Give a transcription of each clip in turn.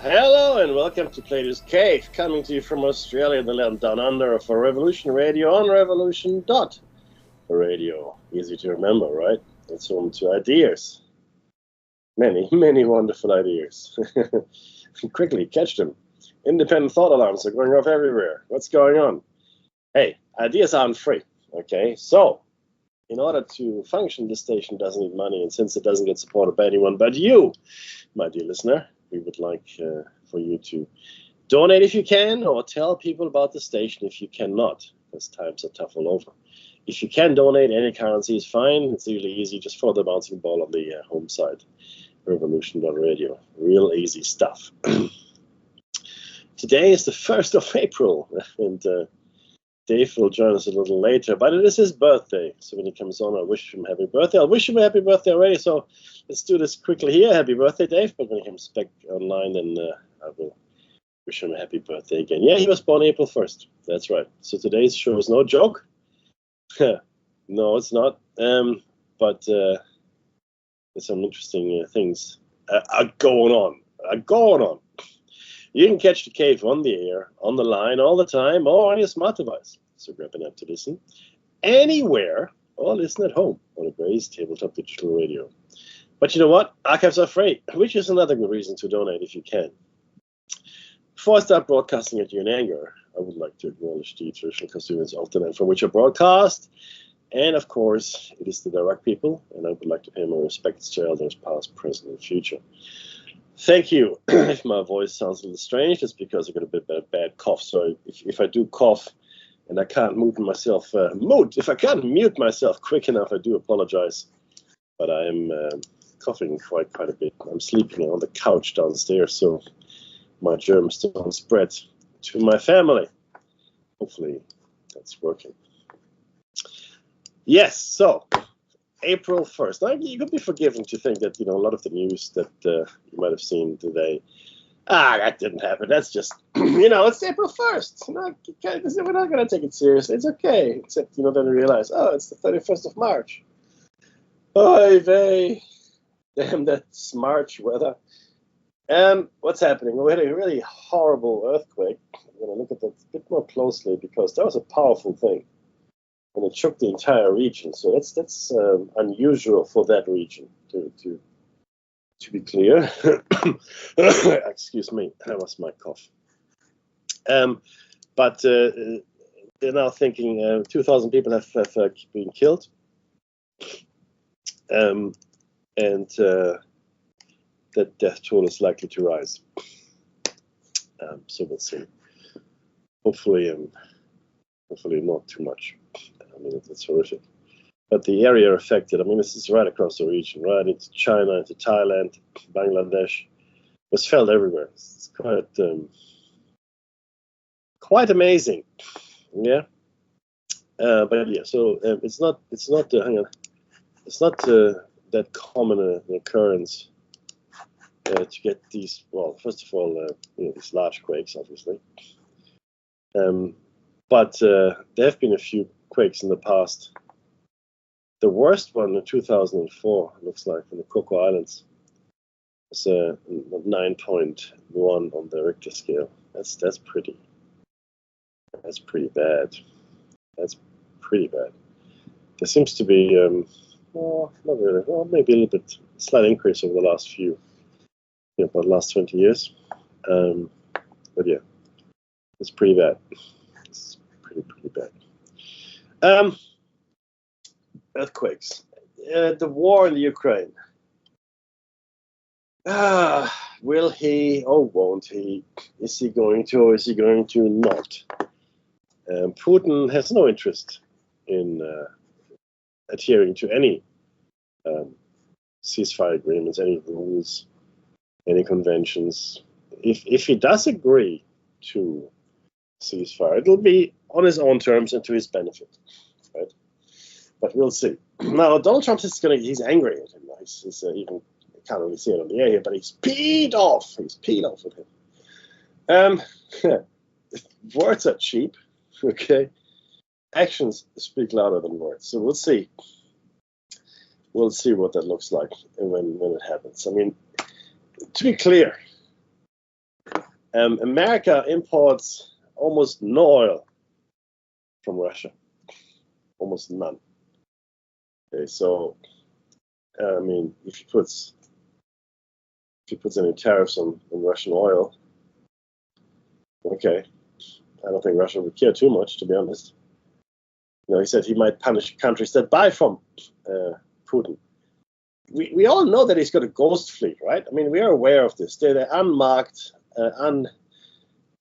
Hello and welcome to Platos Cave, coming to you from Australia, the land down under, for Revolution Radio on revolution.radio. Easy to remember, right? It's home to ideas. Many, many wonderful ideas. Quickly catch them. Independent thought alarms are going off everywhere. What's going on? Hey, ideas aren't free, okay? So, in order to function, this station doesn't need money, and since it doesn't get supported by anyone but you, my dear listener, we would like for you to donate if you can, or tell people about the station if you cannot, because times are tough all over. If you can donate, any currency is fine. It's really easy. Just follow the bouncing ball on the home side, revolution.radio. Real easy stuff. Today is the 1st of April, and Dave will join us a little later, but it is his birthday. So when he comes on, I wish him happy birthday. I'll wish him a happy birthday already, so let's do this quickly here. Happy birthday, Dave. But when he comes back online, then I will wish him a happy birthday again. Yeah, he was born April 1st. That's right. So today's show is no joke. No, it's not. But there's some interesting things are going on. You can catch the cave on the air, on the line, all the time, or on your smart device. So grab an app to listen anywhere, or listen at home on a Grace tabletop digital radio. But you know what? Archives are free, which is another good reason to donate if you can. Before I start broadcasting at you in anger, I would like to acknowledge the traditional custodians of the land from which I broadcast. And of course, it is the direct people, and I would like to pay my respects to elders past, present, and future. Thank you. If my voice sounds a little strange, it's because I got a bit of a bad cough. So if I do cough and I can't mute myself quick enough, I do apologize. But I am coughing quite a bit. I'm sleeping on the couch downstairs, so my germs don't spread to my family. Hopefully that's working. Yes, so April 1st. Now, you could be forgiven to think that, a lot of the news that you might have seen today, that didn't happen. That's just, it's April 1st. We're not going to take it seriously. It's okay. Except, then you realize, it's the 31st of March. Oy vey. Damn, that's March weather. What's happening? We had a really horrible earthquake. I'm going to look at that a bit more closely because that was a powerful thing. And it shook the entire region, so that's unusual for that region. To be clear, excuse me, that was my cough. But they're now thinking 2,000 people have been killed, and that death toll is likely to rise. So we'll see. Hopefully not too much. I mean, it's horrific. But the area affected, this is right across the region, right into China, into Thailand, Bangladesh. It was felt everywhere. It's quite amazing. Yeah. But yeah, so it's not that common an occurrence to get these. Well, first of all, these large quakes, obviously. But there have been a few quakes in the past. The worst one in 2004, looks like, in the Coco Islands, was 9.1 on the Richter scale. That's pretty bad. That's pretty bad. There seems to be, not really, well, maybe a little bit, slight increase over the last about the last 20 years. But yeah, it's pretty bad. It's pretty bad. Earthquakes. The war in the Ukraine. Will he or won't he? Is he going to or is he going to not? Putin has no interest in adhering to any ceasefire agreements, any rules, any conventions. If he does agree to ceasefire, it'll be on his own terms and to his benefit, right? But we'll see. Now, Donald Trump he's angry at him. He's even, I can't really see it on the air here, but he's peed off. He's peed off with him. Words are cheap, okay? Actions speak louder than words. So we'll see. We'll see what that looks like when it happens. To be clear, America imports almost no oil from Russia, almost none. Okay, so I mean, if he puts any tariffs on Russian oil, okay, I don't think Russia would care too much, to be honest. He said he might punish countries that buy from Putin. We all know that he's got a ghost fleet, right? I mean, we are aware of this. They're unmarked,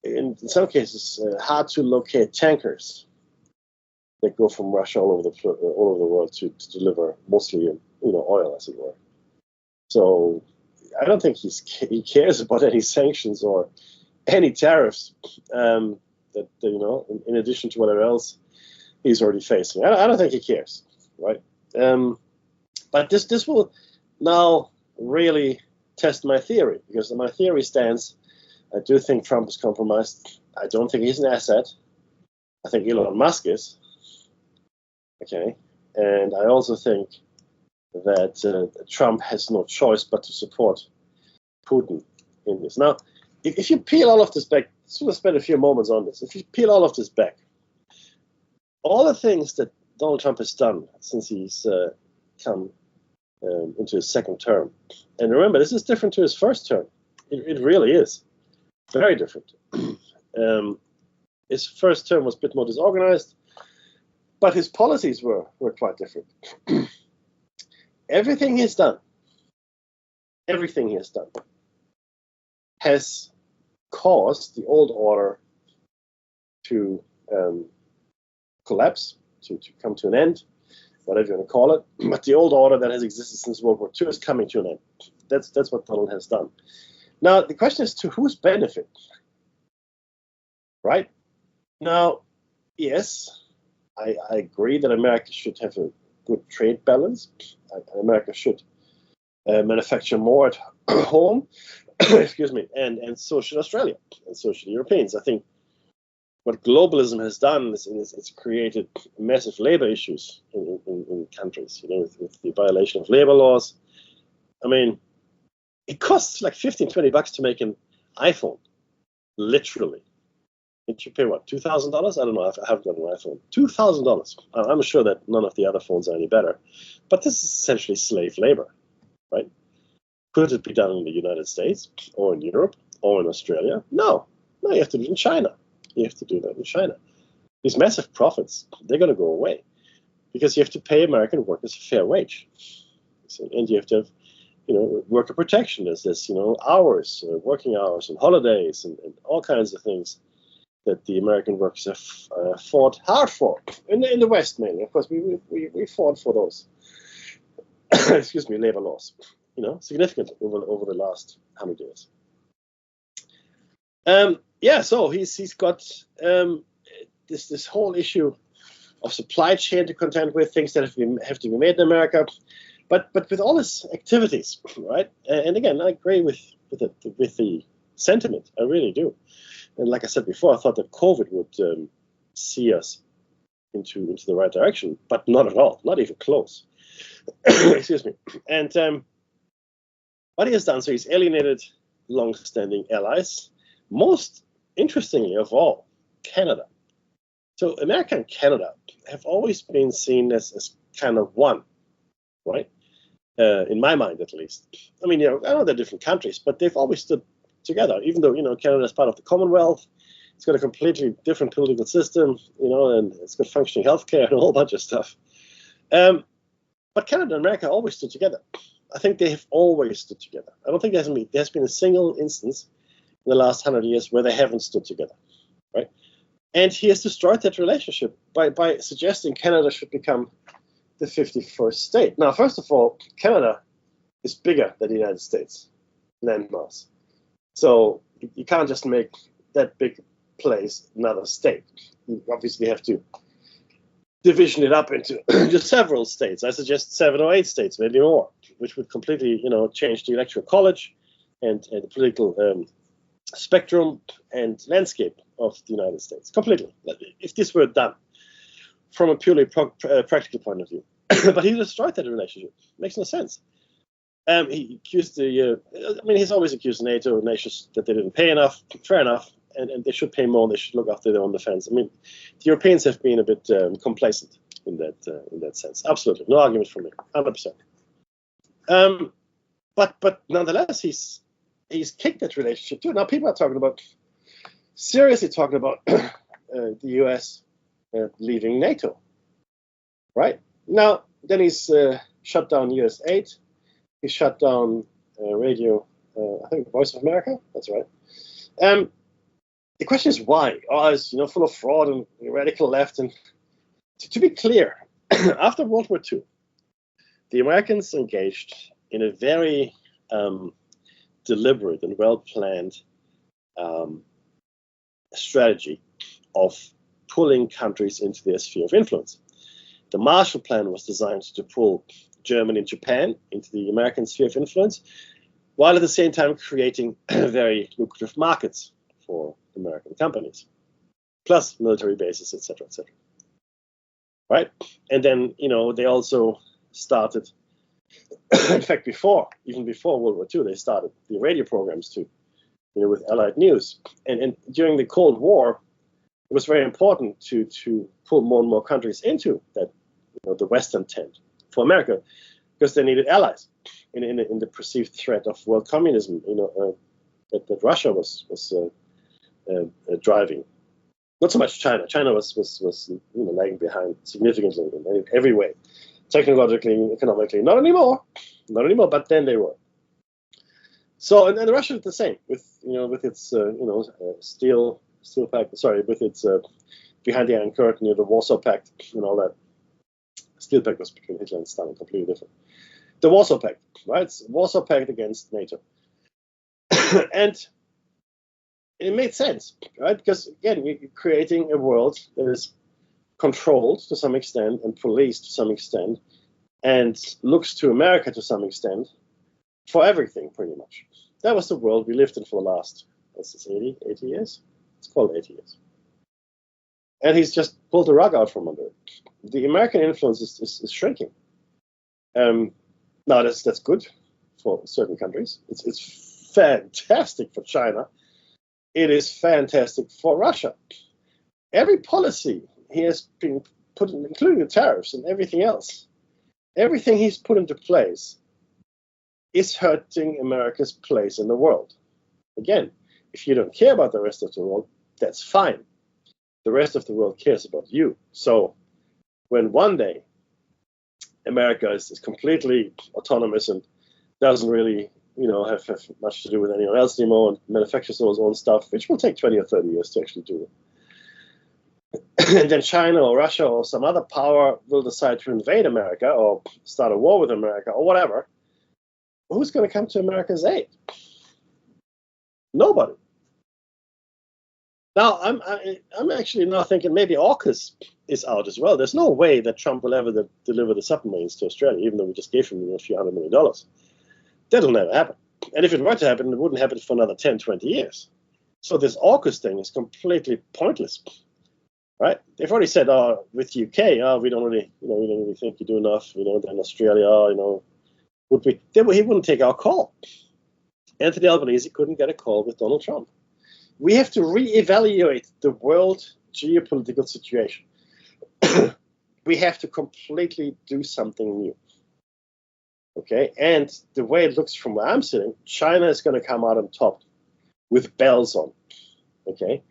in some cases, hard to locate tankers that go from Russia all over the world to deliver mostly, oil, as it were. So I don't think he cares about any sanctions or any tariffs that in addition to whatever else he's already facing. I don't think he cares, right? But this will now really test my theory, because my theory stands. I do think Trump is compromised. I don't think he's an asset. I think Elon Musk is. Okay, and I also think that Trump has no choice but to support Putin in this. Now, if you peel all of this back, just want to spend a few moments on this. If you peel all of this back, all the things that Donald Trump has done since he's come into his second term, and remember, this is different to his first term. It really is very different. His first term was a bit more disorganized, but his policies were quite different. Everything he has done has caused the old order to collapse, to come to an end, whatever you want to call it. But the old order that has existed since World War II is coming to an end. That's what Donald has done. Now, the question is to whose benefit, right? Now, yes, I agree that America should have a good trade balance. America should manufacture more at home, excuse me, and so should Australia, and so should Europeans. I think what globalism has done is it's created massive labor issues in countries, with the violation of labor laws. I mean, it costs like $15-20 to make an iPhone, literally. Did you pay what, $2,000? I don't know. I haven't got an iPhone. $2,000. I'm sure that none of the other phones are any better, but this is essentially slave labor, right? Could it be done in the United States or in Europe or in Australia? No, you have to do it in China. You have to do that in China. These massive profits, they're going to go away because you have to pay American workers a fair wage, and you have to have, worker protection. There's this, hours, working hours, and holidays, and all kinds of things that the American workers have fought hard for in the West mainly. Of course, we fought for those, excuse me, labor laws, significantly over the last 100 years. So he's got this whole issue of supply chain to contend with, things that have to be made in America, but with all his activities, right? And again, I agree with the sentiment. I really do. And like I said before, I thought that COVID would see us into the right direction, but not at all, not even close. Excuse me. And what he has done, so he's alienated long-standing allies. Most interestingly of all, Canada. So America and Canada have always been seen as kind of one, right? In my mind, at least. I mean, I know they're different countries, but they've always stood together, even though, Canada is part of the Commonwealth. It's got a completely different political system, and it's got functioning healthcare and a whole bunch of stuff. But Canada and America always stood together. I think they have always stood together. I don't think there's been a single instance in the last 100 years where they haven't stood together, right? And he has destroyed that relationship by suggesting Canada should become the 51st state. Now, first of all, Canada is bigger than the United States, landmass. So you can't just make that big place another state. You obviously have to division it up into several states. I suggest 7 or 8 states, maybe more, which would completely, change the electoral college and the political spectrum and landscape of the United States completely. If this were done from a purely practical point of view, but he destroyed that relationship. Makes no sense. He accused he's always accused NATO nations that they didn't pay enough. Fair enough, and they should pay more. They should look after their own defense. I mean, the Europeans have been a bit complacent in that sense. Absolutely, no argument from me, 100%. But nonetheless, he's kicked that relationship too. Now people are seriously talking about the U.S. Leaving NATO. Right now, then he's shut down U.S. aid. He shut down radio. I think Voice of America. That's right. The question is why? Oh, it's full of fraud and radical left. And to be clear, after World War II, the Americans engaged in a very deliberate and well-planned strategy of pulling countries into their sphere of influence. The Marshall Plan was designed to pull Germany and Japan into the American sphere of influence, while at the same time creating very lucrative markets for American companies, plus military bases, etc., etc. Right? And then, they also started, in fact, even before World War II, they started the radio programs too, with Allied News. And during the Cold War, it was very important to pull more and more countries into that, the Western tent for America, because they needed allies in the perceived threat of world communism, that Russia was driving. Not so much China. China was lagging behind significantly in every way, technologically, economically. Not anymore. But then they were. So and Russia did the same with its steel pact. Sorry, with its behind the Iron Curtain, the Warsaw Pact and all that. Steel Pact was between Hitler and Stalin, completely different. The Warsaw Pact, right? It's Warsaw Pact against NATO. And it made sense, right? Because, again, you're creating a world that is controlled to some extent and policed to some extent and looks to America to some extent for everything, pretty much. That was the world we lived in for the last, 80 years? It's called 80 years. And he's just pulled the rug out from under it. The American influence is shrinking. Now, that's good for certain countries. It's fantastic for China. It is fantastic for Russia. Every policy he has been put in, including the tariffs and everything else, everything he's put into place is hurting America's place in the world. Again, if you don't care about the rest of the world, that's fine. The rest of the world cares about you. So when one day America is completely autonomous and doesn't really, have much to do with anyone else anymore and manufactures all its own stuff, which will take 20 or 30 years to actually do. And then China or Russia or some other power will decide to invade America or start a war with America or whatever. Who's going to come to America's aid? Nobody. Now, I'm actually now thinking maybe AUKUS is out as well. There's no way that Trump will ever deliver the submarines to Australia, even though we just gave him a few $100 million. That'll never happen. And if it were to happen, it wouldn't happen for another 10, 20 years. So this AUKUS thing is completely pointless, right? They've already said, with UK, we don't really think you do enough, then Australia, would we? He wouldn't take our call. Anthony Albanese couldn't get a call with Donald Trump. We have to reevaluate the world geopolitical situation. We have to completely do something new. Okay, and the way it looks from where I'm sitting, China is going to come out on top with bells on. Okay,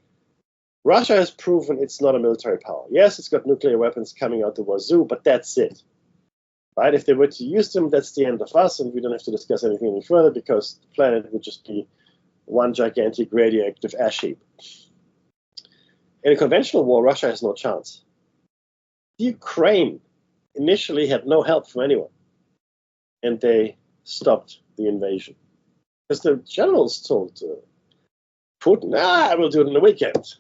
Russia has proven it's not a military power. Yes, it's got nuclear weapons coming out the wazoo, but that's it. Right? If they were to use them, that's the end of us, and we don't have to discuss anything any further because the planet would just be one gigantic radioactive ash heap. In a conventional war, Russia has no chance. Ukraine initially had no help from anyone, and they stopped the invasion. Because the generals told Putin, we'll do it in a weekend.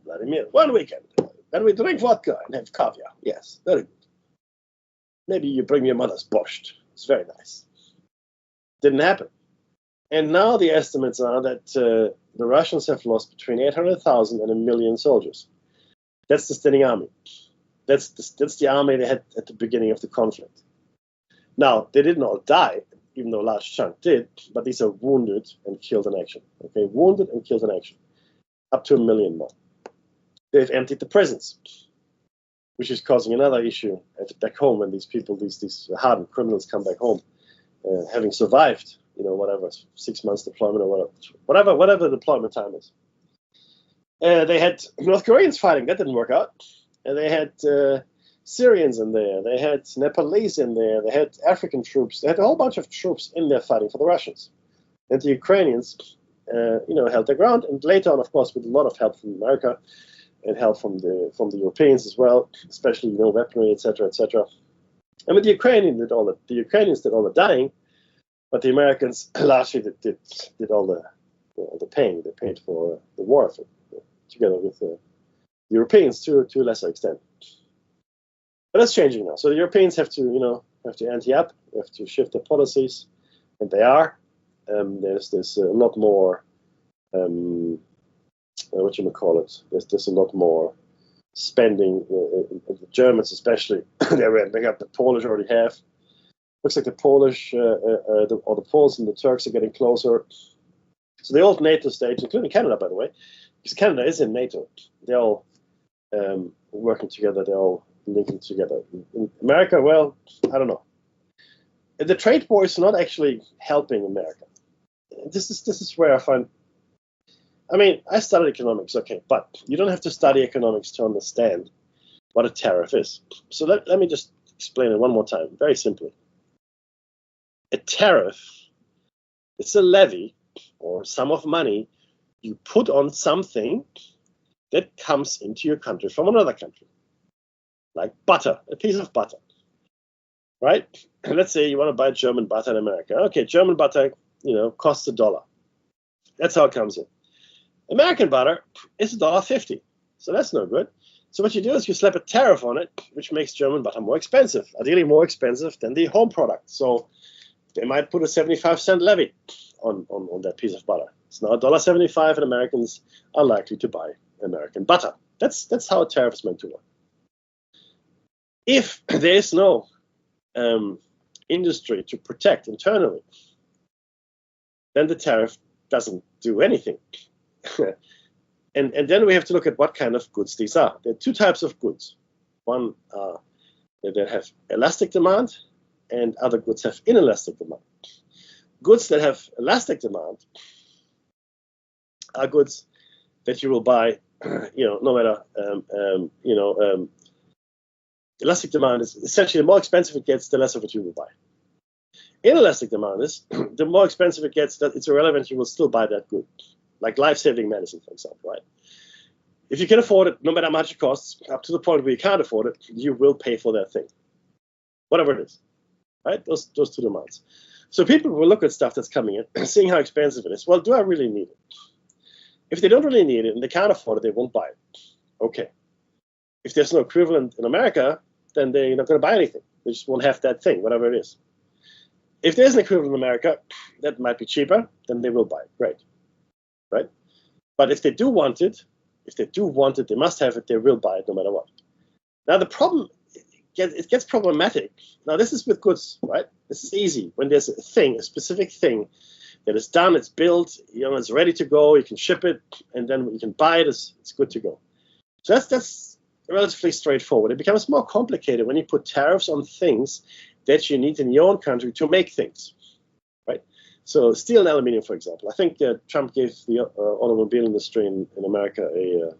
Vladimir, one weekend. Then we drink vodka and have caviar. Yes, very good. Maybe you bring your mother's borscht. It's very nice. Didn't happen. And now the estimates are that the Russians have lost between 800,000 and 1 million soldiers. That's the standing army. That's the army they had at the beginning of the conflict. Now, they didn't all die. even though a large chunk did, but these are wounded and killed in action. Okay, wounded and killed in action, up to 1 million more. They've emptied the prisons, which is causing another issue back home when these people, these hardened criminals, come back home, having survived, whatever 6 months deployment or whatever the deployment time is. They had North Koreans fighting, that didn't work out, and they had Syrians in there, they had Nepalese in there, they had African troops, they had a whole bunch of troops in there fighting for the Russians, and the Ukrainians, held their ground, and later on, of course, with a lot of help from America and help from the Europeans as well, especially weaponry, etc., etc. And with the Ukrainians did all the dying, but the Americans largely did all the paying. They paid for the war effort, together with the Europeans to a lesser extent. But that's changing now. So the Europeans have to ante up, have to shift their policies, and they are. There's a lot more. There's a lot more spending. The Germans, especially, they're ramping up. The Polish already have. Looks like the Polish, the Poles and the Turks are getting closer. So the old NATO states, including Canada, by the way, because Canada is in NATO, they're all working together. They're all linking together. In America, well, I don't know. The trade war is not actually helping America. This is where I find. I mean, I studied economics, okay, but you don't have to study economics to understand what a tariff is. So let me just explain it one more time, very simply. A tariff is a levy or sum of money you put on something that comes into your country from another country, like butter, a piece of butter, right? Let's say you want to buy German butter in America. Okay, German butter, costs $1. That's how it comes in. American butter is $1.50, so that's no good. So what you do is you slap a tariff on it, which makes German butter more expensive, ideally more expensive than the home product. So they might put a 75-cent levy on that piece of butter. It's now $1.75, and Americans are likely to buy American butter. That's how a tariff is meant to work. If there is no industry to protect internally, then the tariff doesn't do anything. and then we have to look at what kind of goods these are. There are two types of goods. One that have elastic demand, and other goods have inelastic demand. Goods that have elastic demand are goods that you will buy, no matter, elastic demand is essentially the more expensive it gets, the less of it you will buy. Inelastic demand is the more expensive it gets, that it's irrelevant, you will still buy that good. Like life-saving medicine, for example, right? If you can afford it, no matter how much it costs, up to the point where you can't afford it, you will pay for that thing, whatever it is, right? Those two demands. So people will look at stuff that's coming in, seeing how expensive it is. Well, do I really need it? If they don't really need it and they can't afford it, they won't buy it. Okay. If there's no equivalent in America, then they're not going to buy anything. They just won't have that thing, whatever it is. If there's an equivalent in America that might be cheaper, then they will buy it. Great. Right? But if they do want it, they must have it, they will buy it no matter what. Now the problem, it gets problematic. Now this is with goods, right? This is easy. When there's a specific thing that is done, it's built, it's ready to go, you can ship it, and then you can buy it, it's good to go. So that's relatively straightforward. It becomes more complicated when you put tariffs on things that you need in your own country to make things, right? So steel and aluminum, for example. I think Trump gave the automobile industry in America a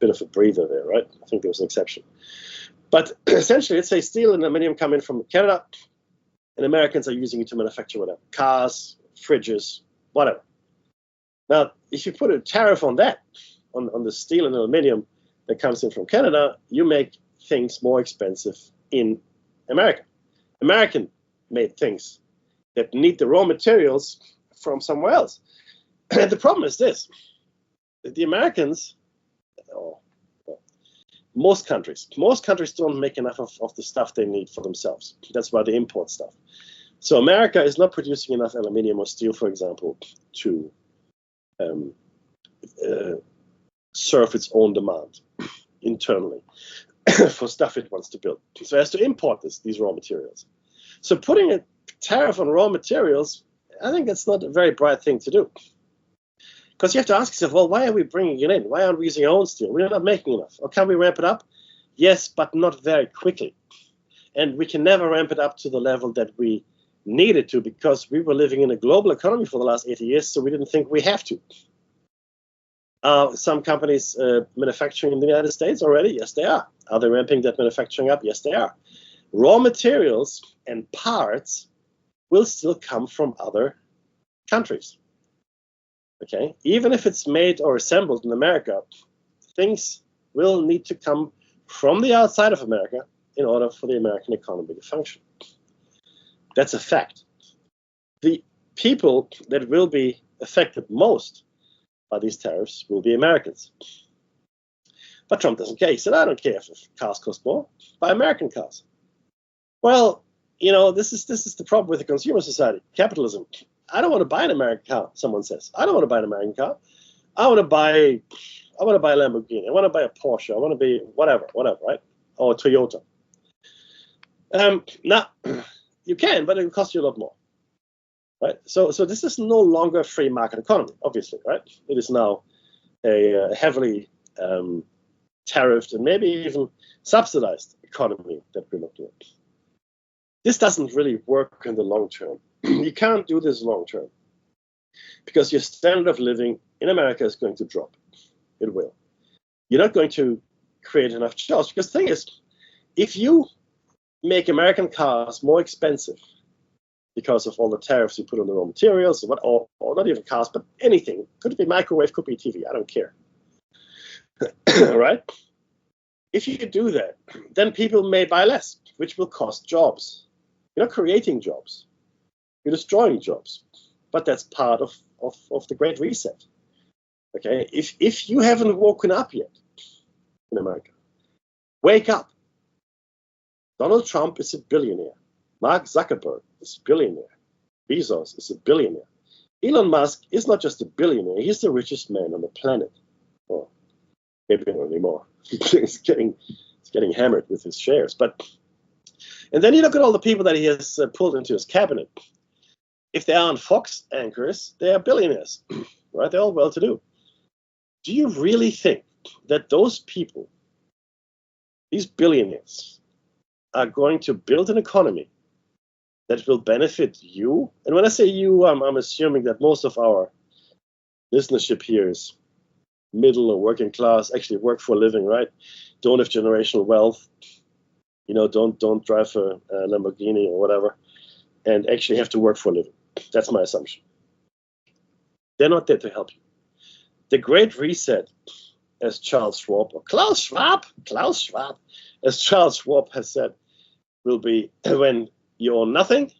bit of a breather there, right? I think there was an exception. But essentially, let's say steel and aluminum come in from Canada, and Americans are using it to manufacture whatever, cars, fridges, whatever. Now, if you put a tariff on that, on the steel and aluminum that comes in from Canada, you make things more expensive in America. American-made things that need the raw materials from somewhere else. And the problem is this: the Americans, most countries don't make enough of the stuff they need for themselves. That's why they import stuff. So America is not producing enough aluminum or steel, for example, to serve its own demand internally for stuff it wants to build. So it has to import these raw materials. So putting a tariff on raw materials, I think that's not a very bright thing to do. Because you have to ask yourself, well, why are we bringing it in? Why aren't we using our own steel? We're not making enough. Or can we ramp it up? Yes, but not very quickly. And we can never ramp it up to the level that we needed to, because we were living in a global economy for the last 80 years, so we didn't think we have to. Some companies manufacturing in the United States already? Yes, they are. Are they ramping that manufacturing up? Yes, they are. Raw materials and parts will still come from other countries. Okay, even if it's made or assembled in America, things will need to come from the outside of America in order for the American economy to function. That's a fact. The people that will be affected most by these tariffs will be Americans. But Trump doesn't care. He said, I don't care if cars cost more. Buy American cars. Well, you know, this is the problem with the consumer society, capitalism. I don't want to buy an American car, someone says. I don't want to buy an American car. I want to buy a Lamborghini. I want to buy a Porsche. I want to be whatever, right? Or a Toyota. Now, you can, but it will cost you a lot more. Right? So this is no longer a free market economy, obviously, right? It is now a heavily tariffed and maybe even subsidized economy that we're looking at. This doesn't really work in the long term. You can't do this long term because your standard of living in America is going to drop. It will. You're not going to create enough jobs, because the thing is, if you make American cars more expensive because of all the tariffs you put on the raw materials, or not even cars, but anything, could be microwave, could be TV, I don't care. Right? If you do that, then people may buy less, which will cost jobs. You're not creating jobs. You're destroying jobs. But that's part of the Great Reset. Okay? If you haven't woken up yet in America, wake up. Donald Trump is a billionaire. Mark Zuckerberg is a billionaire. Bezos is a billionaire. Elon Musk is not just a billionaire, he's the richest man on the planet. Well, maybe not anymore. He's getting hammered with his shares. And then you look at all the people that he has pulled into his cabinet. If they aren't Fox anchors, they are billionaires, right? They're all well-to-do. Do you really think that those people, these billionaires, are going to build an economy that will benefit you? And when I say you, I'm assuming that most of our listenership here is middle or working class, actually work for a living, right? Don't have generational wealth, you know, don't drive a Lamborghini or whatever, and actually have to work for a living. That's my assumption. They're not there to help you. The Great Reset, as Klaus Schwab, as Charles Schwab has said, will be when you own nothing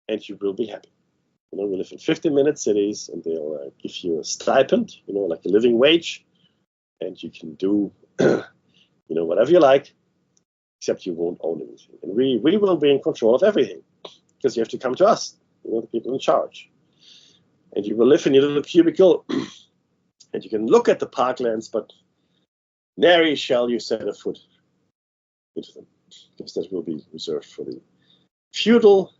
and you will be happy. You know, we live in 15-minute cities, and they'll give you a stipend, you know, like a living wage, and you can do, you know, whatever you like, except you won't own anything. And we will be in control of everything, because you have to come to us, you know, the people in charge. And you will live in your little cubicle, and you can look at the parklands, but nary shall you set a foot into them, because that will be reserved for the feudal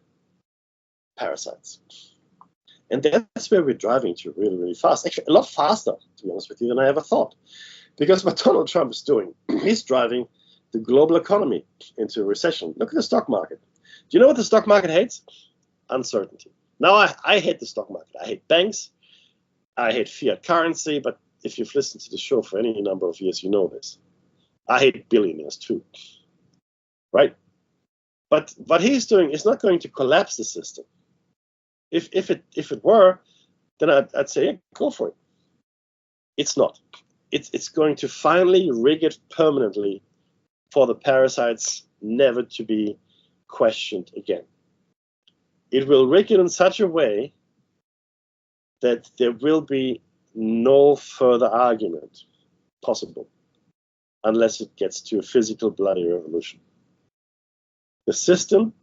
parasites. And that's where we're driving to really, really fast. Actually, a lot faster, to be honest with you, than I ever thought. Because what Donald Trump is doing, he's driving the global economy into a recession. Look at the stock market. Do you know what the stock market hates? Uncertainty. Now, I hate the stock market. I hate banks. I hate fiat currency. But if you've listened to the show for any number of years, you know this. I hate billionaires too. Right? But what he's doing is not going to collapse the system. If it were, then I'd say, yeah, go for it. It's not. It's going to finally rig it permanently for the parasites never to be questioned again. It will rig it in such a way that there will be no further argument possible unless it gets to a physical bloody revolution. The system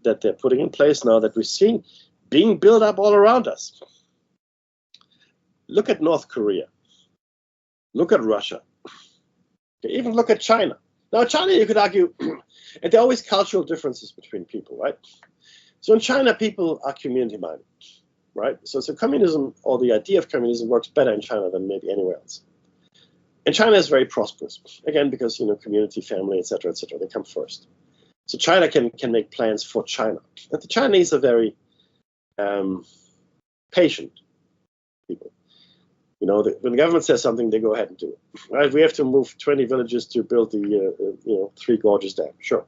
that they're putting in place now, that we're seeing being built up all around us. Look at North Korea. Look at Russia. Even look at China. Now, China, you could argue, and there are always cultural differences between people, right? So in China, people are community-minded, right? So communism, or the idea of communism, works better in China than maybe anywhere else. And China is very prosperous, again, because, community, family, etc., they come first. So China can make plans for China. And the Chinese are very patient people. When the government says something, they go ahead and do it. Right? We have to move 20 villages to build the 3 gorges dam. Sure.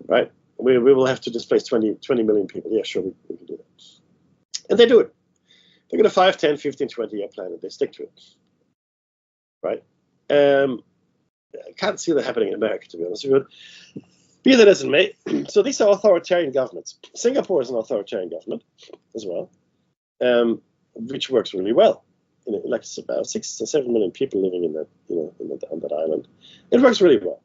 Right? We will have to displace 20 million people. Yeah, sure, we can do that. And they do it. They get a 5, 10, 15, 20-year plan, and they stick to it. Right? I can't see that happening in America, to be honest with you. Be that as it may, so these are authoritarian governments. Singapore is an authoritarian government as well, which works really well. Like it's about 6 to 7 million people living in that, on that island. It works really well.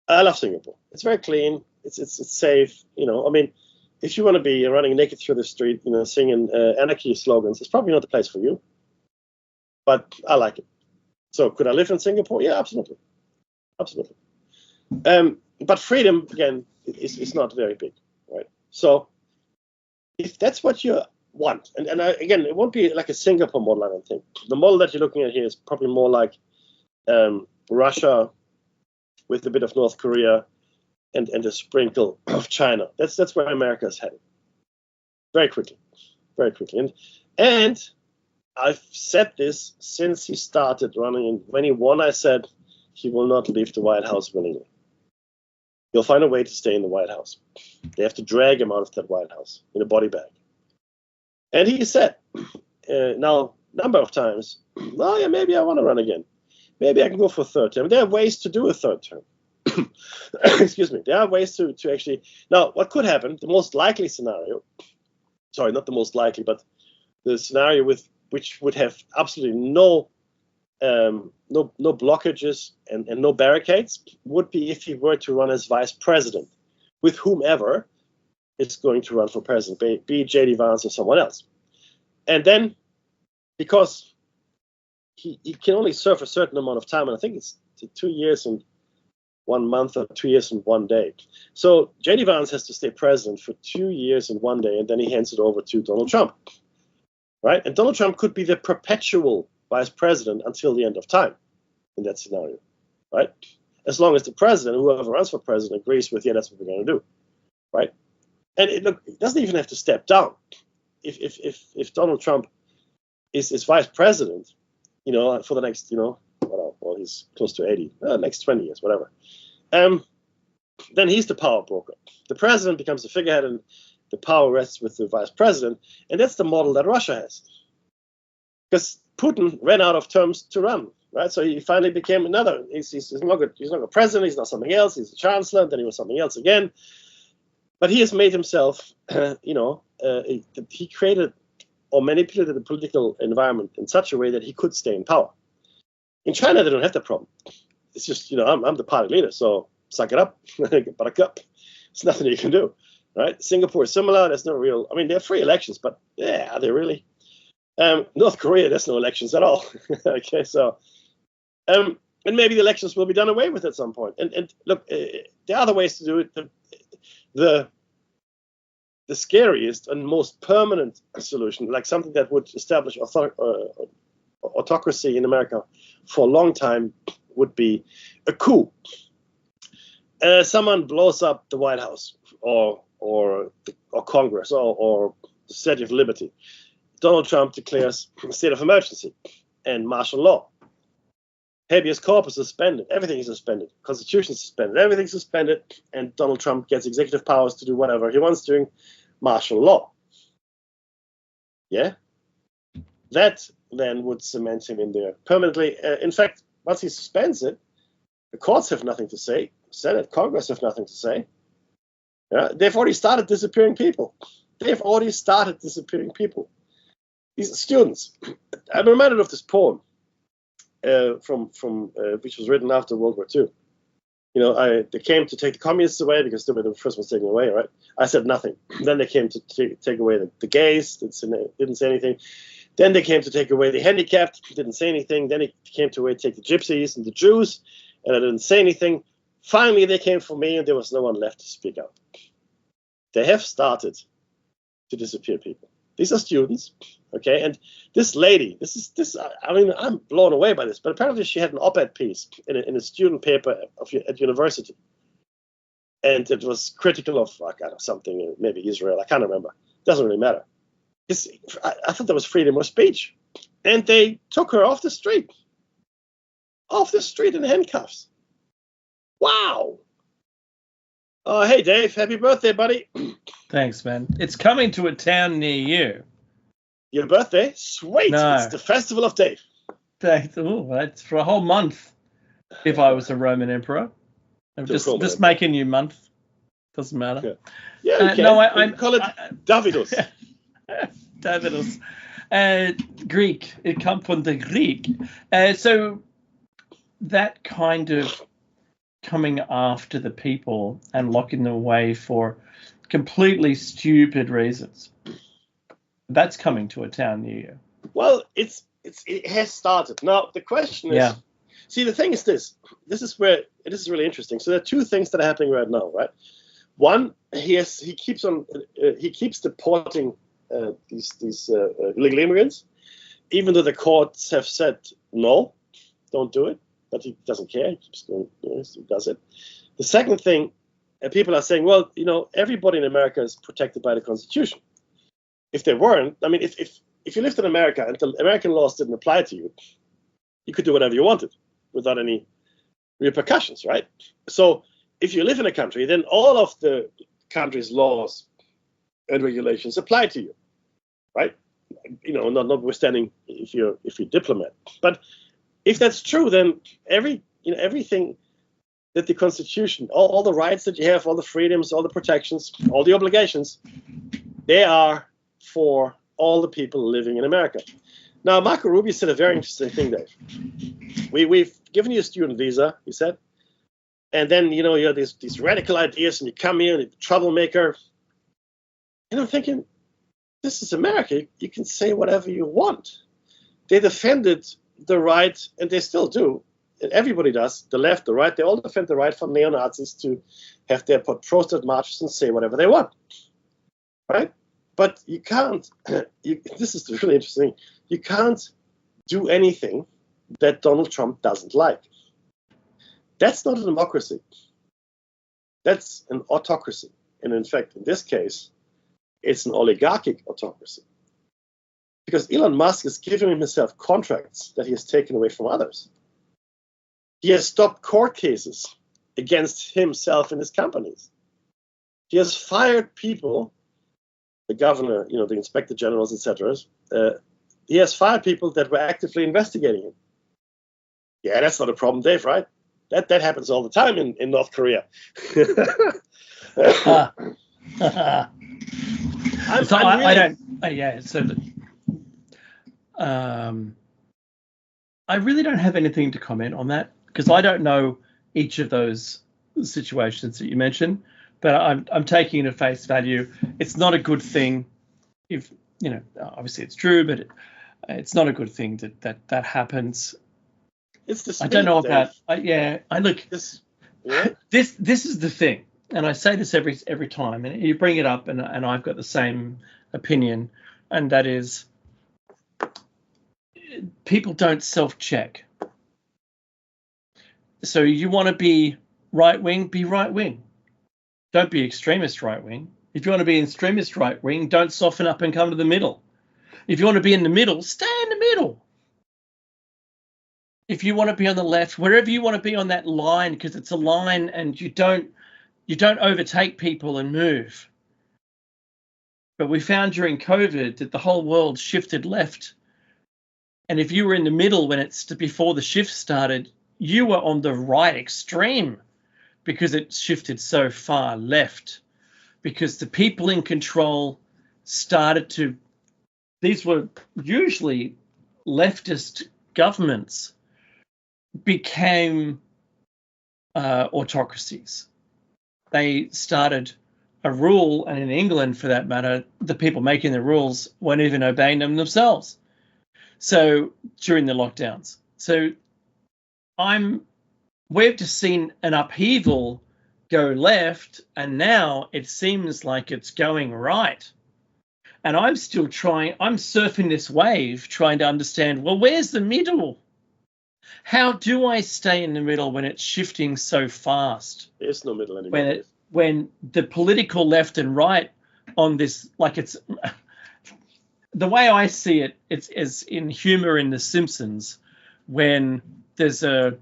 I love Singapore. It's very clean. It's safe. If you want to be running naked through the street, singing anarchy slogans, it's probably not the place for you. But I like it. So could I live in Singapore? Yeah, absolutely. But freedom, again, is not very big, right? So if that's what you want, and again, it won't be like a Singapore model, I don't think. The model that you're looking at here is probably more like Russia with a bit of North Korea and a sprinkle of China. That's where America is headed. Very quickly. And I've said this since he started running, and when he won, I said he will not leave the White House willingly. He'll find a way to stay in the White House. They have to drag him out of that White House in a body bag. And he said, now, a number of times, well, yeah, maybe I want to run again. Maybe I can go for a third term. There are ways to do a third term. Excuse me. There are ways to actually. Now, what could happen, the most likely scenario, sorry, not the most likely, but the scenario which would have absolutely no blockages and no barricades, would be if he were to run as vice president with whomever is going to run for president, be J.D. Vance or someone else. And then, because he can only serve a certain amount of time, and I think it's 2 years and 1 month or 2 years and 1 day. So J.D. Vance has to stay president for 2 years and 1 day, and then he hands it over to Donald Trump. Right? And Donald Trump could be the perpetual vice president until the end of time in that scenario, right? As long as the president, whoever runs for president, agrees with, yeah, that's what we're going to do, right? And it doesn't even have to step down. If Donald Trump is vice president, for the next, well, he's close to 80, next 20 years, whatever. Then he's the power broker. The president becomes the figurehead, and the power rests with the vice president, and that's the model that Russia has. Because Putin ran out of terms to run, right? So he finally became another. He's no longer president. He's not something else. He's a chancellor. Then he was something else again. But he has made himself, he created or manipulated the political environment in such a way that he could stay in power. In China, they don't have that problem. It's just, I'm the party leader, so suck it up, buttercup. There's nothing you can do, right? Singapore is similar. There's no real, there are free elections, but yeah, are they really? North Korea, there's no elections at all. Okay, so, and maybe the elections will be done away with at some point. And look, there are other ways to do it. The scariest and most permanent solution, like something that would establish autocracy in America for a long time, would be a coup. Someone blows up the White House or Congress or the Statue of Liberty. Donald Trump declares a state of emergency and martial law. Habeas corpus suspended. Everything is suspended. Constitution is suspended. Everything's suspended. And Donald Trump gets executive powers to do whatever he wants doing martial law. Yeah? That then would cement him in there permanently. In fact, once he suspends it, the courts have nothing to say. Senate, Congress have nothing to say. Yeah? They've already started disappearing people. These students. I'm reminded of this poem from which was written after World War II. They came to take the communists away because they were the first ones taken away, right? I said nothing. Then they came to take away the gays, didn't say anything. Then they came to take away the handicapped, didn't say anything. Then they came to take the gypsies and the Jews, and I didn't say anything. finally they came for me, and there was no one left to speak up. They have started to disappear people. These are students, okay? And this lady, I mean, I'm blown away by this, but apparently she had an op-ed piece in a student paper at university. And it was critical of something, maybe Israel, I can't remember. Doesn't really matter. I thought that was freedom of speech. And they took her off the street in handcuffs. Wow. Oh, hey, Dave, happy birthday, buddy. Thanks, man. It's coming to a town near you. Your birthday? Sweet. No. It's the Festival of Dave. That's for a whole month if I was a Roman emperor. I'm just making you month. Doesn't matter. Yeah, okay. No, I call it Davidus. Davidus. Greek. It comes from the Greek. So that kind of coming after the people and locking them away for completely stupid reasons. That's coming to a town near you. Well, it has started. Now the question is, see, the thing is this is where it is really interesting. So there are two things that are happening right now, right? One, he keeps deporting these illegal immigrants, even though the courts have said no, don't do it. But he doesn't care. He keeps going. He does it. The second thing, people are saying, well, everybody in America is protected by the Constitution. If they weren't, I mean, if you lived in America and the American laws didn't apply to you, you could do whatever you wanted without any repercussions, right? So if you live in a country, then all of the country's laws and regulations apply to you, right? Notwithstanding if you're a diplomat. But if that's true, then everything that the Constitution, all the rights that you have, all the freedoms, all the protections, all the obligations, they are for all the people living in America. Now, Marco Rubio said a very interesting thing, Dave. We've given you a student visa, he said, and then you have these radical ideas, and you come here and you're a troublemaker. And I'm thinking, this is America. You can say whatever you want. They defended the right, and they still do, and everybody does, the left, the right, they all defend the right from neo-Nazis to have their protest marches and say whatever they want, right? But you can't, this is the really interesting thing, you can't do anything that Donald Trump doesn't like. That's not a democracy. That's an autocracy. And in fact, in this case, it's an oligarchic autocracy. Because Elon Musk is giving himself contracts that he has taken away from others. He has stopped court cases against himself and his companies. He has fired people, the governor, the inspector generals, etc. He has fired people that were actively investigating him. Yeah, that's not a problem, Dave, right? That happens all the time in North Korea. I really don't have anything to comment on that because I don't know each of those situations that you mentioned, but I'm taking it at face value. It's not a good thing if, obviously it's true, but it's not a good thing that happens. It's the I don't know about, this is the thing. And I say this every time, and you bring it up, and I've got the same opinion, and that is people don't self-check. So you want to be right-wing, be right-wing. Don't be extremist right-wing. If you want to be extremist right-wing, don't soften up and come to the middle. If you want to be in the middle, stay in the middle. If you want to be on the left, wherever you want to be on that line, because it's a line and you don't overtake people and move. But we found during COVID that the whole world shifted left. And if you were in the middle before the shift started, you were on the right extreme because it shifted so far left. Because the people in control these were usually leftist governments, became autocracies. They started a rule, and in England, for that matter, the people making the rules weren't even obeying them themselves. So during the lockdowns. So I'm we've just seen an upheaval go left, and now it seems like it's going right. And I'm still I'm surfing this wave, trying to understand, well, where's the middle? How do I stay in the middle when it's shifting so fast? There's no middle anymore. When the political left and right on this, like it's the way I see it, it's in humor in The Simpsons when there's a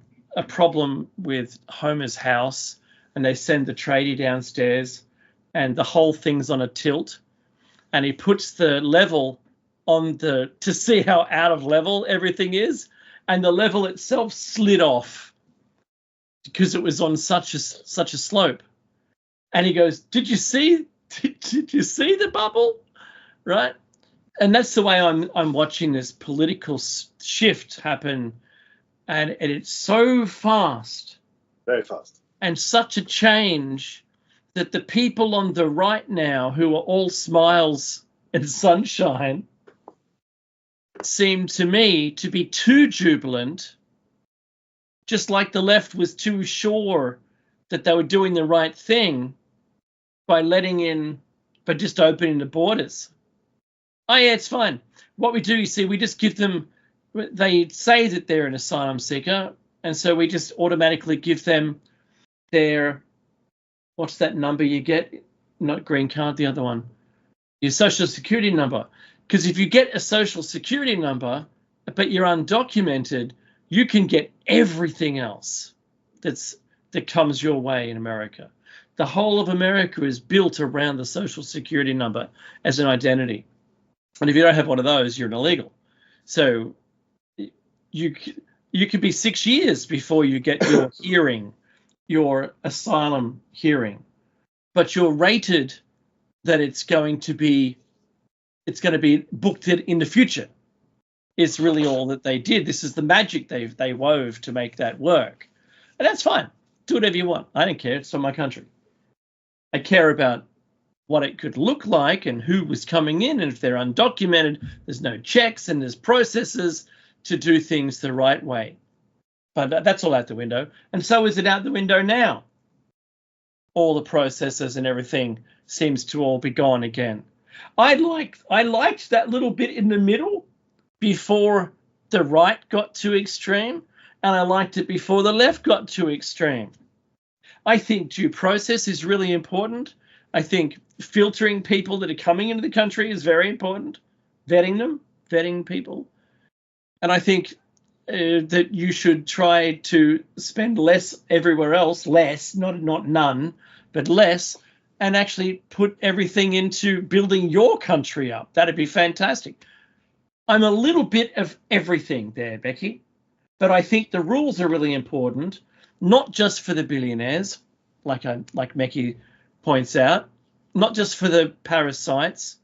problem with Homer's house and they send the tradie downstairs and the whole thing's on a tilt and he puts the level on to see how out of level everything is, and the level itself slid off because it was on such a slope. And he goes, did you see the bubble? Right? And that's the way I'm watching this political shift happen, and it's so fast. Very fast. And such a change that the people on the right now, who are all smiles and sunshine, seem to me to be too jubilant, just like the left was too sure that they were doing the right thing by just opening the borders. Oh, yeah, it's fine. What we do, you see, we just give them, they say that they're an asylum seeker, and so we just automatically give them their, what's that number you get? Not green card, the other one. Your social security number. Because if you get a social security number, but you're undocumented, you can get everything else that comes your way in America. The whole of America is built around the social security number as an identity. And if you don't have one of those, you're an illegal. So you could be 6 years before you get your hearing, your asylum hearing. But you're rated that it's going to be booked in the future. It's really all that they did. This is the magic they wove to make that work. And that's fine. Do whatever you want. I don't care. It's on my country. I care about what it could look like and who was coming in, and if they're undocumented, there's no checks and there's processes to do things the right way. But that's all out the window, and so is it out the window now. All the processes and everything seems to all be gone again. I liked that little bit in the middle before the right got too extreme, and I liked it before the left got too extreme. I think due process is really important. I think filtering people that are coming into the country is very important. Vetting people. And I think that you should try to spend less everywhere else, not none, but less, and actually put everything into building your country up. That'd be fantastic. I'm a little bit of everything there, Becky, but I think the rules are really important, not just for the billionaires, like Becky points out, not just for the parasites,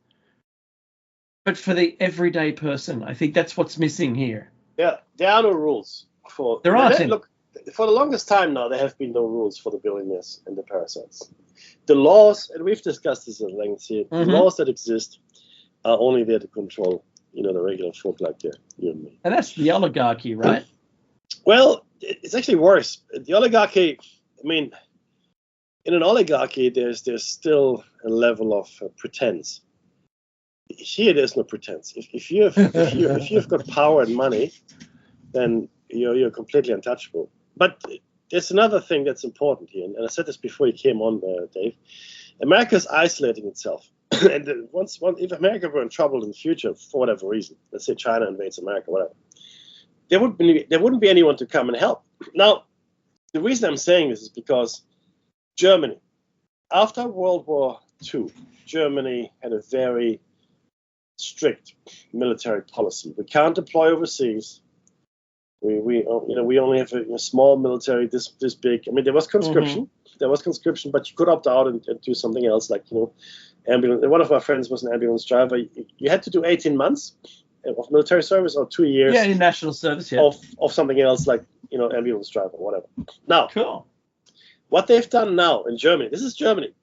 but for the everyday person. I think that's what's missing here. Yeah, there are no rules for. There aren't. Look, for the longest time now, there have been no rules for the billionaires and the parasites. The laws, and we've discussed this at length here, the laws that exist are only there to control, the regular folk like you and me. And that's the oligarchy, right? Well, it's actually worse. The oligarchy, in an oligarchy, there's still a level of pretense. Here, there's no pretense. If you've got power and money, then you're completely untouchable. But there's another thing that's important here, and I said this before you came on, Dave. America's isolating itself, and if America were in trouble in the future for whatever reason, let's say China invades America, whatever, there wouldn't be anyone to come and help. Now, the reason I'm saying this is because Germany, after World War II, Germany had a very strict military policy. We can't deploy overseas. We only have a small military this big. There was conscription. There was conscription, but you could opt out and do something else, like ambulance. One of my friends was an ambulance driver. You had to do 18 months of military service or 2 years. Yeah, in national service. Yeah. Of something else, like ambulance driver, whatever. Now, cool. What they've done now in Germany. This is Germany.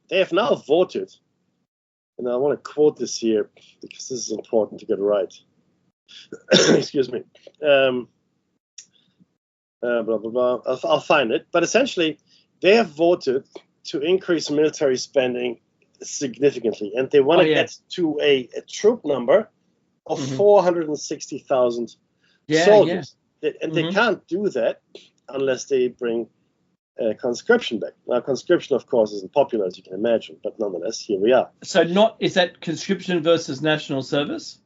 They have now voted, and I want to quote this here because this is important to get right. Excuse me. blah, blah, blah. I'll find it. But essentially, they have voted to increase military spending significantly. And they want to get to a troop number of 460,000 soldiers. And they can't do that unless they bring conscription back. Now, conscription, of course, isn't popular, as you can imagine. But nonetheless, here we are. So is that conscription versus national service?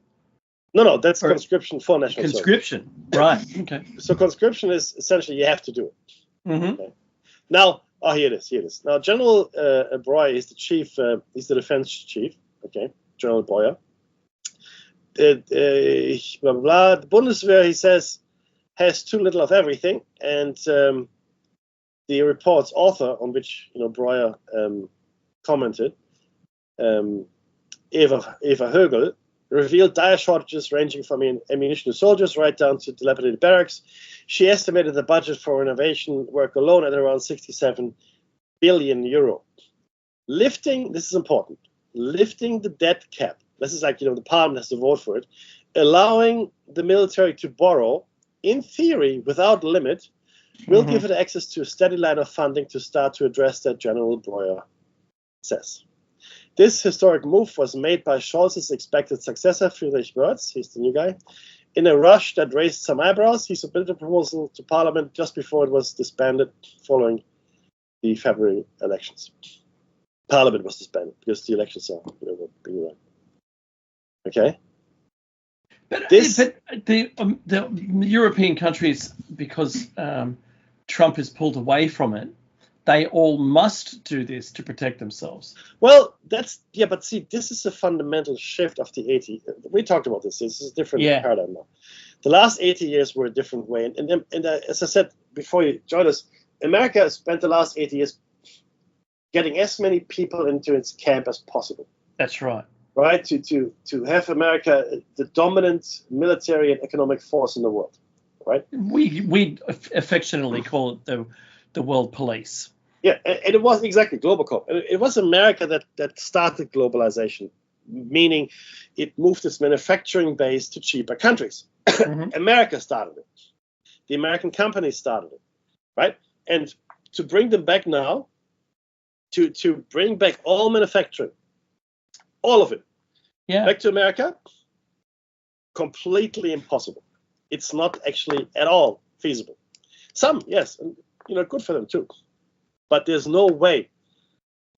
No, that's conscription for national service. Conscription, right. Okay. So conscription is essentially you have to do it. Okay. Now, here it is. Now, General Breuer is the chief, he's the defense chief, okay, General Breuer. Blah, blah, blah. The Bundeswehr, he says, has too little of everything, and the report's author, on which Breuer commented, Eva Högel, revealed dire shortages ranging from ammunition to soldiers right down to dilapidated barracks. She estimated the budget for renovation work alone at around 67 billion euro. This is important, lifting the debt cap. This is like, the parliament has to vote for it, allowing the military to borrow, in theory, without limit, will give it access to a steady line of funding to start to address that, General Breuer says. This historic move was made by Scholz's expected successor, Friedrich Merz, he's the new guy. In a rush that raised some eyebrows, he submitted a proposal to Parliament just before it was disbanded following the February elections. Parliament was disbanded because the elections are being run. Okay? But the European countries, because Trump has pulled away from it, they all must do this to protect themselves. Well, but see, this is a fundamental shift of the 80. We talked about this. This is a different paradigm now. The last 80 years were a different way. And as I said before you joined us, America spent the last 80 years getting as many people into its camp as possible. That's right. Right? To have America the dominant military and economic force in the world. Right? We affectionately call it the world police. Yeah, and it was exactly Global. It was America that started globalization, meaning it moved its manufacturing base to cheaper countries. America started it. The American companies started it, right? And to bring them back now, to bring back all manufacturing, all of it, back to America, completely impossible. It's not actually at all feasible. Some, yes, and good for them too. But there's no way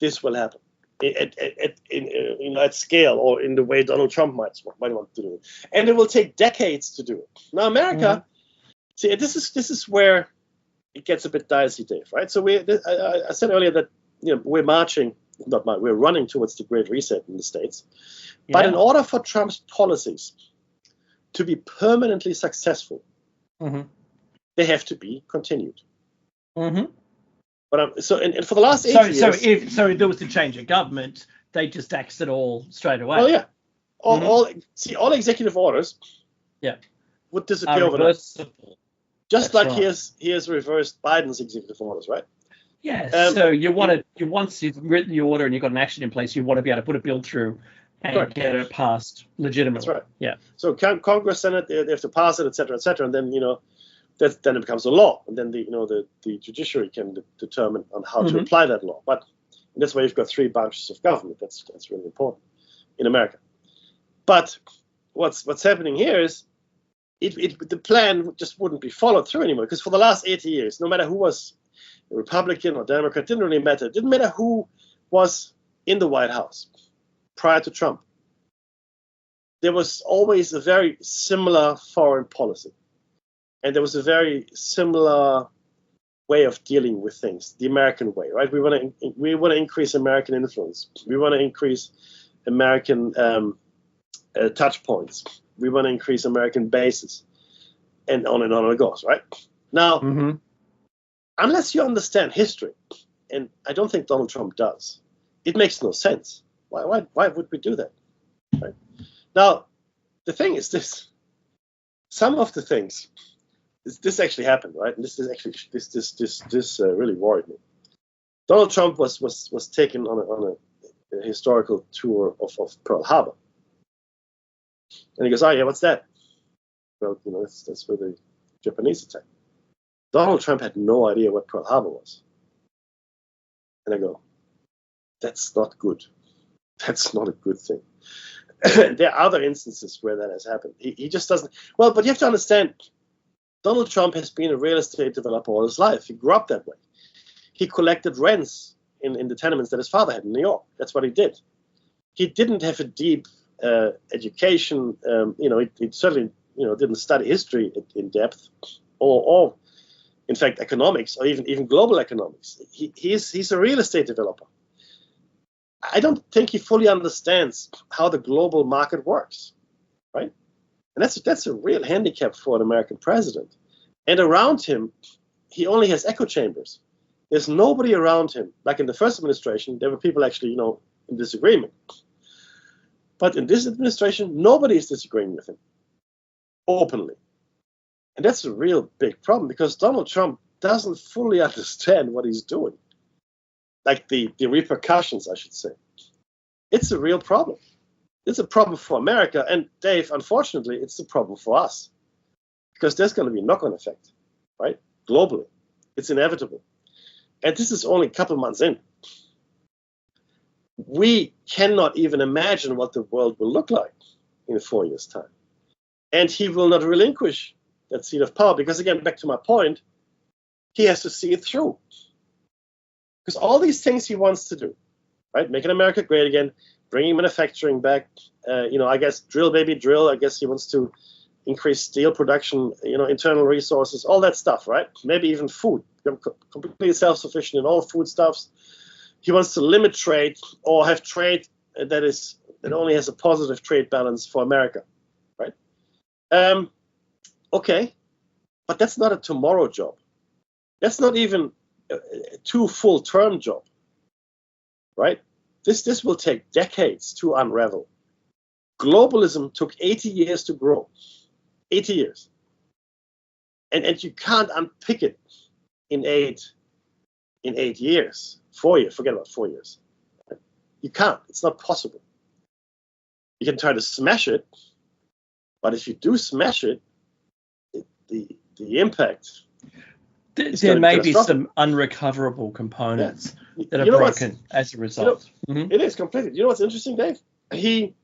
this will happen at scale or in the way Donald Trump might want to do it. And it will take decades to do it. Now, America, see, this is where it gets a bit dicey, Dave, right? So I said earlier that we're we're running towards the Great Reset in the States. Yeah. But in order for Trump's policies to be permanently successful, they have to be continued. But and for the last 8 years, so if there was to change a government, they just axed it all straight away. Well, yeah, all executive orders, would disappear overnight. Just like he has reversed Biden's executive orders, right? Yeah. So once you've written the order and you've got an action in place, you want to be able to put a bill through and get it passed legitimately. That's right. Yeah. So Congress, Senate, they have to pass it, et cetera, and then then it becomes a law, and then the judiciary can determine on how to apply that law. But that's why you've got three branches of government. That's really important in America. But what's happening here is the plan just wouldn't be followed through anymore, because for the last 80 years, no matter who was a Republican or Democrat, didn't really matter. It didn't matter who was in the White House prior to Trump. There was always a very similar foreign policy. And there was a very similar way of dealing with things, the American way, right? We want to increase American influence. We want to increase American touch points. We want to increase American bases, and on it goes, right? Now, unless you understand history, and I don't think Donald Trump does, it makes no sense. Why would we do that? Right? Now, the thing is this: some of the things. This actually happened, right? And this really worried me. Donald Trump was taken on a historical tour of Pearl Harbor, and he goes, "Oh yeah, what's that?" Well, that's where the Japanese attacked. Donald Trump had no idea what Pearl Harbor was. And I go, that's not good. That's not a good thing. There are other instances where that has happened. He just doesn't. Well, but you have to understand, Donald Trump has been a real estate developer all his life. He grew up that way. He collected rents in the tenements that his father had in New York. That's what he did. He didn't have a deep education. He certainly didn't study history in depth, or in fact economics, or even global economics. He's a real estate developer. I don't think he fully understands how the global market works, right? And that's a real handicap for an American president. And around him, he only has echo chambers. There's nobody around him. Like in the first administration, there were people actually, in disagreement. But in this administration, nobody is disagreeing with him openly. And that's a real big problem because Donald Trump doesn't fully understand what he's doing. Like the repercussions, I should say. It's a real problem. It's a problem for America. And Dave, unfortunately, it's a problem for us. Because there's going to be a knock-on effect, right? Globally. It's inevitable. And this is only a couple months in. We cannot even imagine what the world will look like in 4 years' time. And he will not relinquish that seat of power because, again, back to my point, he has to see it through. Because all these things he wants to do, right? Making America great again, bringing manufacturing back, I guess drill, baby, drill. I guess he wants to increase steel production, internal resources, all that stuff, right? Maybe even food, completely self-sufficient in all foodstuffs. He wants to limit trade or have trade that only has a positive trade balance for America, right? Okay, but that's not a tomorrow job. That's not even a 2 full-term job, right? This will take decades to unravel. Globalism took 80 years to grow. 80 years. And you can't unpick it in eight years. 4 years, forget about 4 years. You can't, it's not possible. You can try to smash it, but if you do smash it, the impact. There may be some unrecoverable components that are broken as a result. It is completely. You know what's interesting, Dave? He,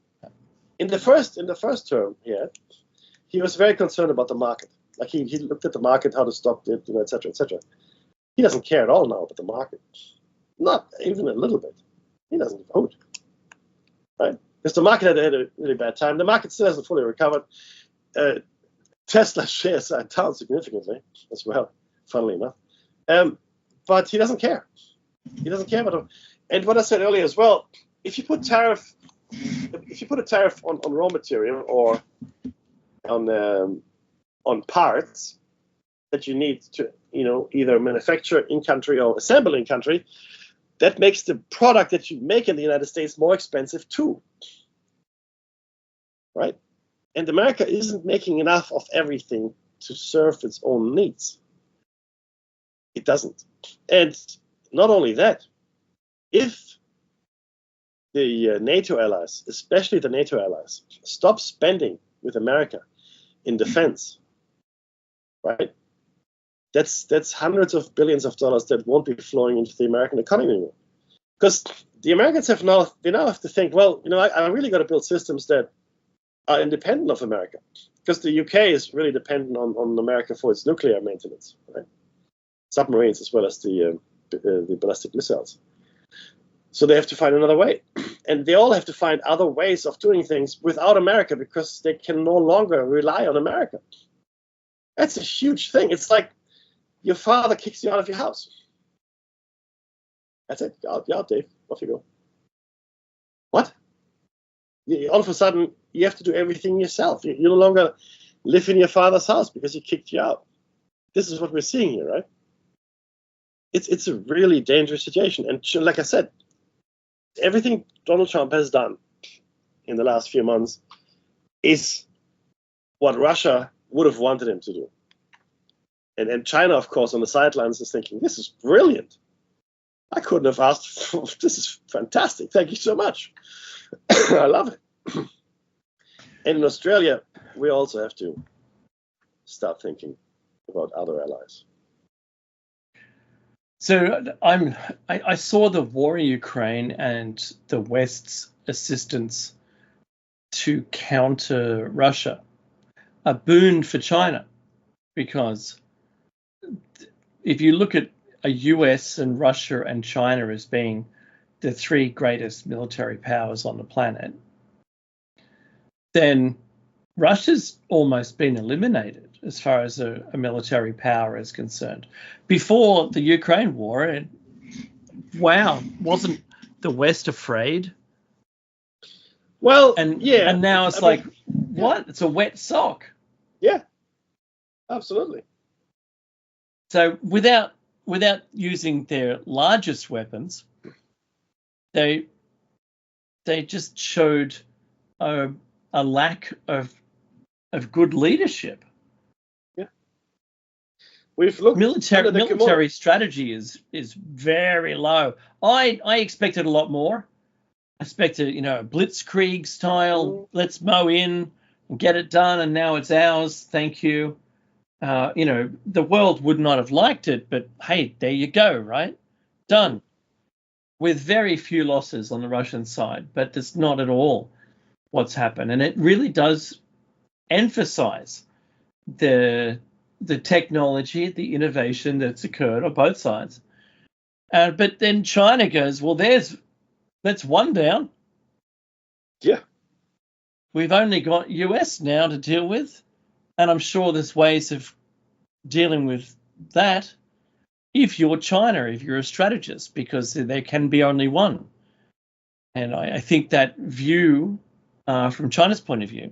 in the first term, he was very concerned about the market. Like he looked at the market, how the stock did, et cetera, et cetera. He doesn't care at all now about the market. Not even a little bit. He doesn't vote. Right? Because the market had a really bad time. The market still hasn't fully recovered. Tesla shares are down significantly as well, funnily enough. But he doesn't care. He doesn't care about them. And what I said earlier as well, if you put a tariff on raw material or on parts that you need to, either manufacture in country or assemble in country, that makes the product that you make in the United States more expensive too. Right? And America isn't making enough of everything to serve its own needs. It doesn't. And not only that, if the NATO allies, especially the NATO allies, stop spending with America in defense, right? That's hundreds of billions of dollars that won't be flowing into the American economy anymore. Because the Americans now have to think, well, I really got to build systems that are independent of America. Because the UK is really dependent on America for its nuclear maintenance, right? Submarines as well as the ballistic missiles. So they have to find another way. And they all have to find other ways of doing things without America because they can no longer rely on America. That's a huge thing. It's like your father kicks you out of your house. That's it. You're out, Dave. Off you go. What? All of a sudden, you have to do everything yourself. You no longer live in your father's house because he kicked you out. This is what we're seeing here, right? It's a really dangerous situation. And like I said, everything Donald Trump has done in the last few months is what Russia would have wanted him to do. And China, of course, on the sidelines is thinking, this is brilliant. I couldn't have asked for this. Is fantastic. Thank you so much. I love it. And in Australia, we also have to start thinking about other allies. So I saw the war in Ukraine and the West's assistance to counter Russia a boon for China, because if you look at a US and Russia and China as being the three greatest military powers on the planet, then Russia's almost been eliminated as far as a military power is concerned. Before the Ukraine war, wasn't the West afraid? Well, And yeah. and now it's like, what? It's a wet sock. Yeah, absolutely. So without using their largest weapons, they just showed a lack of good leadership. Yeah, we've looked military strategy is very low. I expected a lot more. I expected, blitzkrieg style. Let's mow in and get it done, and now it's ours. Thank you. The world would not have liked it, but hey, there you go, right? Done. With very few losses on the Russian side, but that's not at all what's happened. And it really does emphasize the technology, the innovation that's occurred on both sides. But then China goes, well, that's one down. Yeah. We've only got US now to deal with, and I'm sure there's ways of dealing with that if you're China, if you're a strategist, because there can be only one. And I think that view, from China's point of view,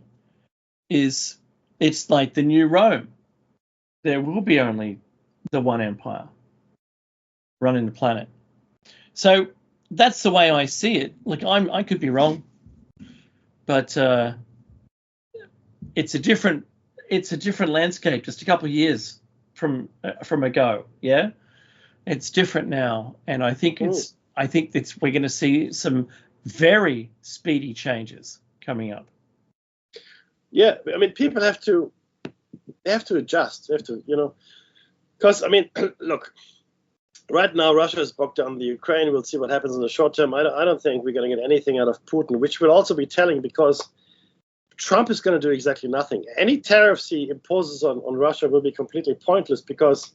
is it's like the new Rome. There will be only the one empire running the planet. So that's the way I see it. Like, I could be wrong, but it's a different landscape. Just a couple of years from ago, yeah, it's different now, and I think we're going to see some very speedy changes coming up. Yeah, I mean, people have to adjust. They have to, because I mean, look. Right now, Russia has bogged down the Ukraine. We'll see what happens in the short term. I don't think we're going to get anything out of Putin, which will also be telling, because Trump is going to do exactly nothing. Any tariffs he imposes on Russia will be completely pointless, because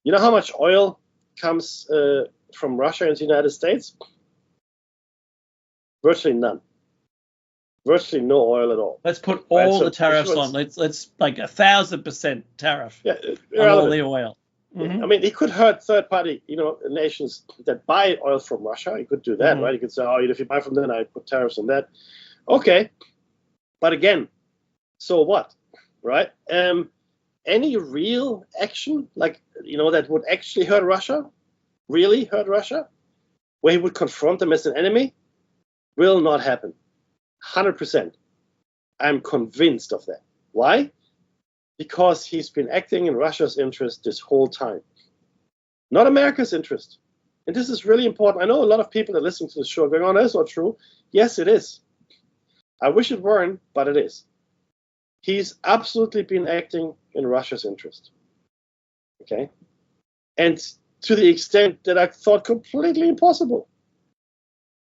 you know how much oil comes from Russia into the United States? Virtually none. Virtually no oil at all. Let's put all the tariffs on. Let's like 1,000% tariff on all the oil. Mm-hmm. I mean, he could hurt third-party, nations that buy oil from Russia. He could do that, right? He could say, if you buy from them, I put tariffs on that. Okay, but again, so what, right? Any real action, like, that would actually hurt Russia, really hurt Russia, where he would confront them as an enemy, will not happen. 100%. I'm convinced of that. Why? Because he's been acting in Russia's interest this whole time, not America's interest. And this is really important. I know a lot of people that listen to the show going, that's not true. Yes, it is. I wish it weren't, but it is. He's absolutely been acting in Russia's interest. Okay? And to the extent that I thought completely impossible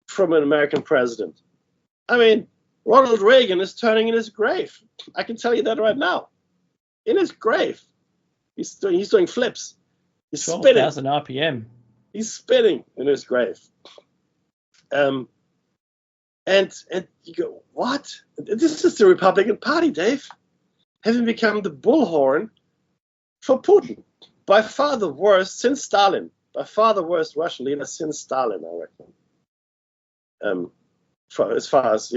from an American president. I mean, Ronald Reagan is turning in his grave. I can tell you that right now. In his grave, he's doing flips. He's 12,000 RPM. He's spinning in his grave. And you go, what? This is the Republican Party, Dave, having become the bullhorn for Putin. By far the worst since Stalin. By far the worst Russian leader since Stalin, I reckon. As far as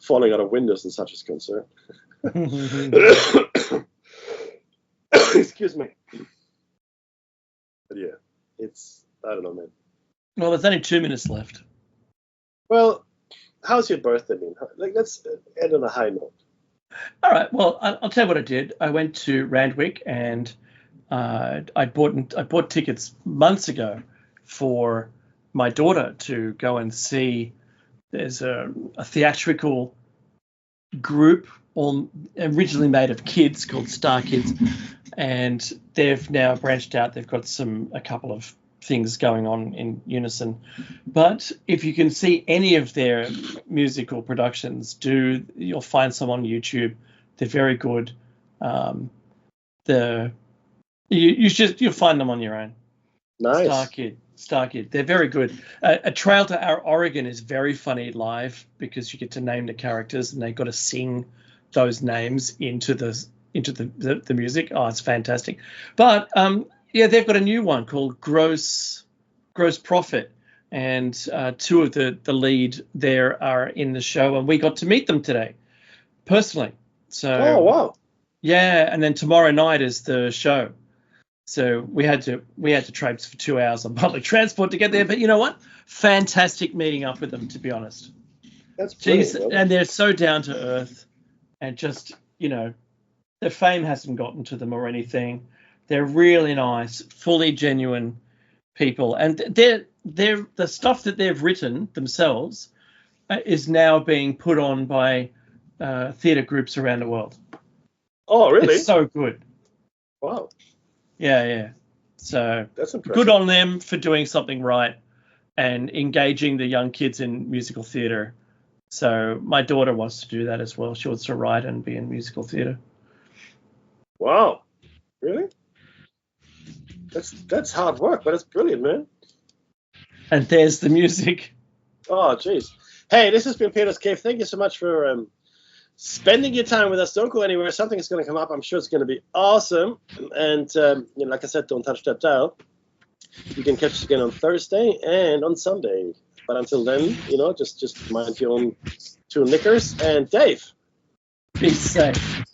falling out of windows and such is concerned. Excuse me. But yeah, I don't know, man. Well, there's only 2 minutes left. Well, how's your birthday been? Let's end on a high note. All right. Well, I'll tell you what I did. I went to Randwick, and I bought tickets months ago for my daughter to go and see. There's a theatrical group all originally made of kids called Star Kids, and they've now branched out. They've got a couple of things going on in unison. But if you can see any of their musical productions, you'll find some on YouTube. They're very good. You'll find them on your own. Nice. Star Kid. They're very good. A Trail to Our Oregon is very funny live because you get to name the characters and they've got to sing those names into the music. Oh, it's fantastic. But they've got a new one called Gross Profit, and two of the lead there are in the show, and we got to meet them today personally. So oh wow. Yeah, and then tomorrow night is the show. So we had to traipse for 2 hours on public transport to get there. But you know what? Fantastic meeting up with them, to be honest. That's brilliant. And they're so down to earth, and just, their fame hasn't gotten to them or anything. They're really nice, fully genuine people, and the stuff that they've written themselves is now being put on by theatre groups around the world. Oh, really? It's so good. Wow. Yeah. So that's impressive. Good on them for doing something right and engaging the young kids in musical theatre. So my daughter wants to do that as well. She wants to write and be in musical theatre. Wow. Really? That's hard work, but it's brilliant, man. And there's the music. Oh, jeez. Hey, this has been Platos Cave. Thank you so much for spending your time with us. Don't go anywhere. Something is going to come up. I'm sure it's going to be awesome. And like I said, don't touch that dial. You can catch us again on Thursday and on Sunday. But until then, just mind your own two knickers. And Dave, be safe.